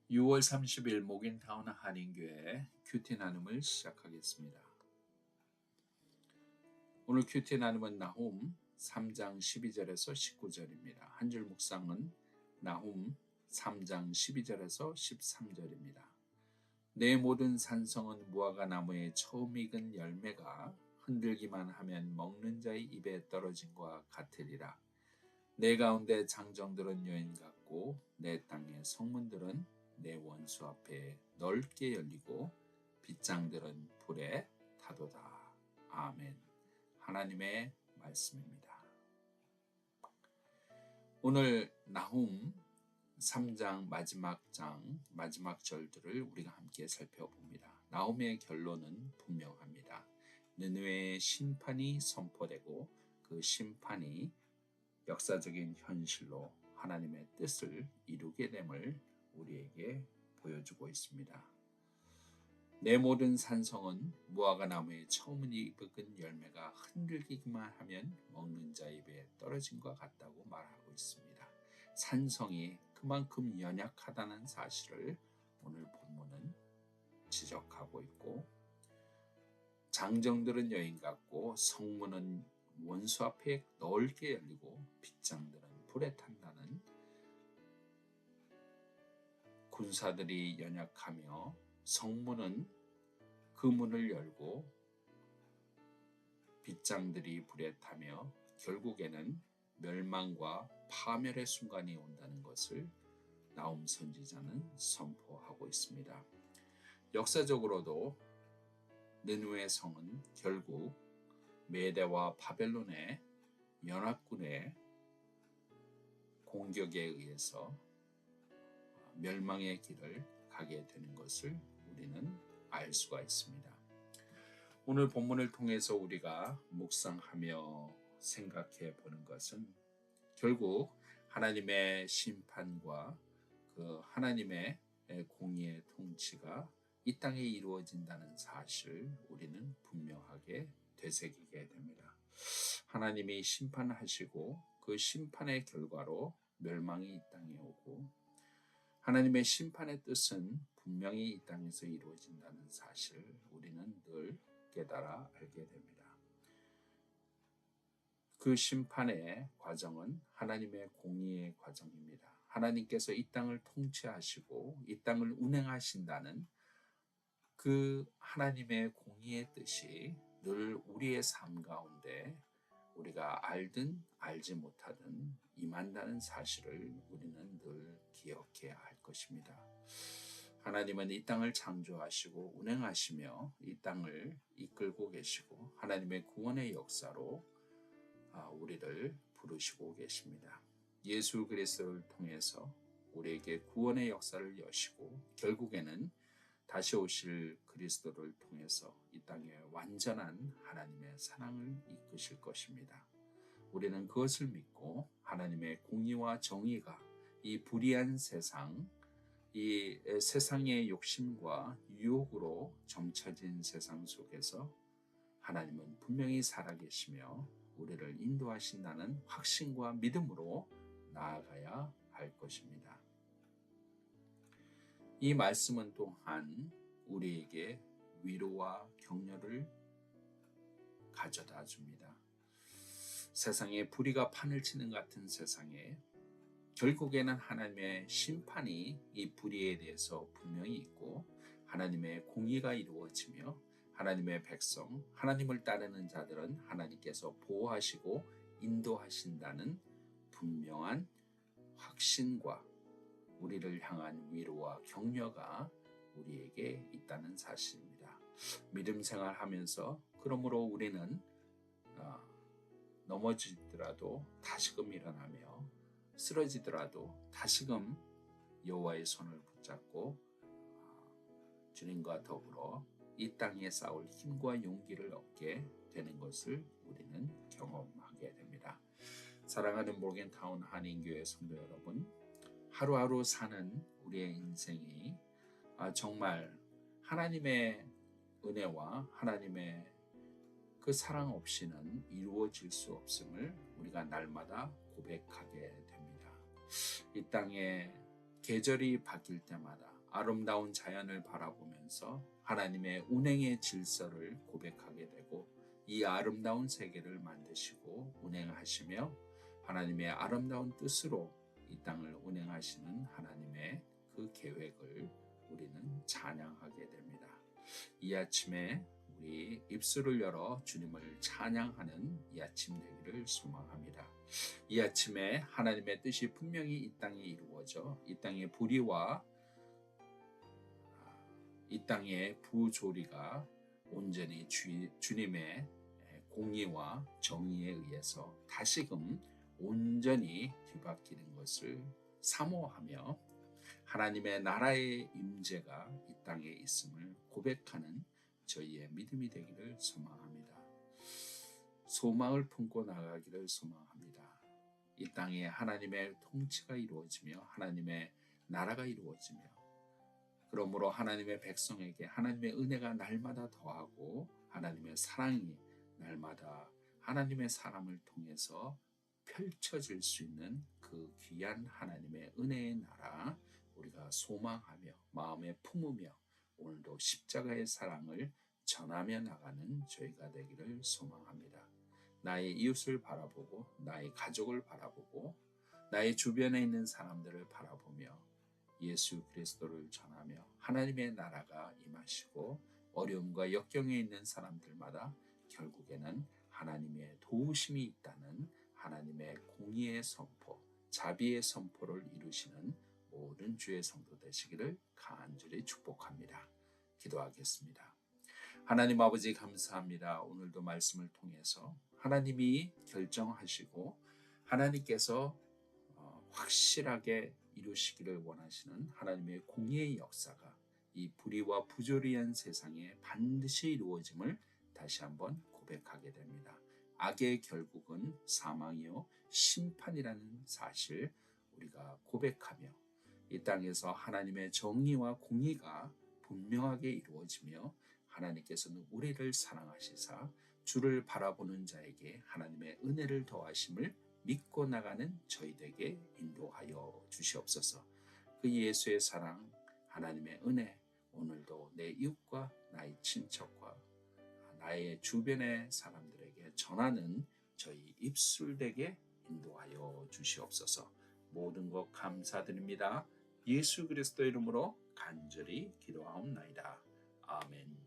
6월 30일 목인타운 한인교회 큐티 나눔을 시작하겠습니다. 오늘 큐티 나눔은 나훔 3장 12절에서 19절입니다. 한 줄 묵상은 나훔 3장 12절에서 13절입니다. 내 모든 산성은 무화과 나무의 처음 익은 열매가 흔들기만 하면 먹는 자의 입에 떨어진 것과 같으리라. 내 가운데 장정들은 여인 같고 내 땅의 성문들은 내 원수 앞에 넓게 열리고 빗장들은 불에 타도다. 아멘. 하나님의 말씀입니다. 오늘 나훔 3장 마지막 절들을 우리가 함께 살펴봅니다. 나훔의 결론은 분명합니다. 느느웨의 심판이 선포되고 그 심판이 역사적인 현실로 하나님의 뜻을 이루게 됨을 우리에게 보여주고 있습니다. 내 모든 산성은 무화과 나무의 처음 익은 열매가 흔들기만 하면 먹는 자 입에 떨어진 것 같다고 말하고 있습니다. 산성이 그만큼 연약하다는 사실을 오늘 본문은 지적하고 있고, 장정들은 여인 같고 성문은 원수 앞에 넓게 열리고 빗장들은 불에 탄다는, 군사들이 연약하며 성문은 그 문을 열고 빗장들이 불에 타며 결국에는 멸망과 파멸의 순간이 온다는 것을 나훔 선지자는 선포하고 있습니다. 역사적으로도 느느웨 성은 결국 메대와 바벨론의 연합군의 공격에 의해서 멸망의 길을 가게 되는 것을 우리는 알 수가 있습니다. 오늘 본문을 통해서 우리가 묵상하며 생각해 보는 것은 결국 하나님의 심판과 그 하나님의 공의의 통치가 이 땅에 이루어진다는 사실을 우리는 분명하게 되새기게 됩니다. 하나님이 심판하시고 그 심판의 결과로 멸망이 이 땅에 오고, 하나님의 심판의 뜻은 분명히 이 땅에서 이루어진다는 사실을 우리는 늘 깨달아 알게 됩니다. 그 심판의 과정은 하나님의 공의의 과정입니다. 하나님께서 이 땅을 통치하시고 이 땅을 운행하신다는 그 하나님의 공의의 뜻이 늘 우리의 삶 가운데 우리가 알든 알지 못하든 임한다는 사실을 우리는 늘 기억해야 할 것입니다. 하나님은 이 땅을 창조하시고 운행하시며 이 땅을 이끌고 계시고 하나님의 구원의 역사로 우리를 부르시고 계십니다. 예수 그리스도를 통해서 우리에게 구원의 역사를 여시고 결국에는 다시 오실 그리스도를 통해서 이 땅에 완전한 하나님의 사랑을 이끄실 것입니다. 우리는 그것을 믿고 하나님의 공의와 정의가 이 불의한 세상, 이 세상의 욕심과 유혹으로 점쳐진 세상 속에서 하나님은 분명히 살아계시며 우리를 인도하신다는 확신과 믿음으로 나아가야 할 것입니다. 이 말씀은 또한 우리에게 위로와 격려를 가져다 줍니다. 세상에 불의가 판을 치는 같은 세상에 결국에는 하나님의 심판이 이 불의에 대해서 분명히 있고 하나님의 공의가 이루어지며 하나님의 백성, 하나님을 따르는 자들은 하나님께서 보호하시고 인도하신다는 분명한 확신과 우리를 향한 위로와 격려가 우리에게 있다는 사실입니다. 믿음 생활하면서 그러므로 우리는 넘어지더라도 다시금 일어나며 쓰러지더라도 다시금 여호와의 손을 붙잡고 주님과 더불어 이 땅에 싸울 힘과 용기를 얻게 되는 것을 우리는 경험하게 됩니다. 사랑하는 모겐타운 한인교회 성도 여러분, 하루하루 사는 우리의 인생이 정말 하나님의 은혜와 하나님의 그 사랑 없이는 이루어질 수 없음을 우리가 날마다 고백하게 됩니다. 이 땅에 계절이 바뀔 때마다 아름다운 자연을 바라보면서 하나님의 운행의 질서를 고백하게 되고 이 아름다운 세계를 만드시고 운행하시며 하나님의 아름다운 뜻으로 이 땅을 운행하시는 하나님의 그 계획을 우리는 찬양하게 됩니다. 이 아침에 우리 입술을 열어 주님을 찬양하는 이 아침 되기를 소망합니다. 이 아침에 하나님의 뜻이 분명히 이 땅에 이루어져 이 땅의 불의와 이 땅의 부조리가 온전히 주님의 공의와 정의에 의해서 다시금 온전히 뒤바뀌는 것을 사모하며 하나님의 나라의 임재가 이 땅에 있음을 고백하는 저희의 믿음이 되기를 소망합니다. 소망을 품고 나가기를 소망합니다. 이 땅에 하나님의 통치가 이루어지며 하나님의 나라가 이루어지며 그러므로 하나님의 백성에게 하나님의 은혜가 날마다 더하고 하나님의 사랑이 날마다 하나님의 사람을 통해서 펼쳐질 수 있는 그 귀한 하나님의 은혜의 나라 우리가 소망하며 마음에 품으며 오늘도 십자가의 사랑을 전하며 나가는 저희가 되기를 소망합니다. 나의 이웃을 바라보고 나의 가족을 바라보고 나의 주변에 있는 사람들을 바라보며 예수 그리스도를 전하며 하나님의 나라가 임하시고 어려움과 역경에 있는 사람들마다 결국에는 하나님의 도우심이 있다는 하나님의 공의의 선포, 자비의 선포를 이루시는 모든 주의 성도 되시기를 간절히 축복합니다. 기도하겠습니다. 하나님 아버지 감사합니다. 오늘도 말씀을 통해서 하나님이 결정하시고 하나님께서 확실하게 이루시기를 원하시는 하나님의 공의의 역사가 이 불의와 부조리한 세상에 반드시 이루어짐을 다시 한번 고백하게 됩니다. 악의 결국은 사망이요 심판이라는 사실 우리가 고백하며 이 땅에서 하나님의 정의와 공의가 분명하게 이루어지며 하나님께서는 우리를 사랑하시사 주를 바라보는 자에게 하나님의 은혜를 더하심을 믿고 나가는 저희에게 인도하여 주시옵소서. 그 예수의 사랑, 하나님의 은혜 오늘도 내 이웃과 나의 친척과 나의 주변의 사람들에게 전하는 저희 입술되게 인도하여 주시옵소서. 모든 것 감사드립니다. 예수 그리스도 이름으로 간절히 기도하옵나이다. 아멘.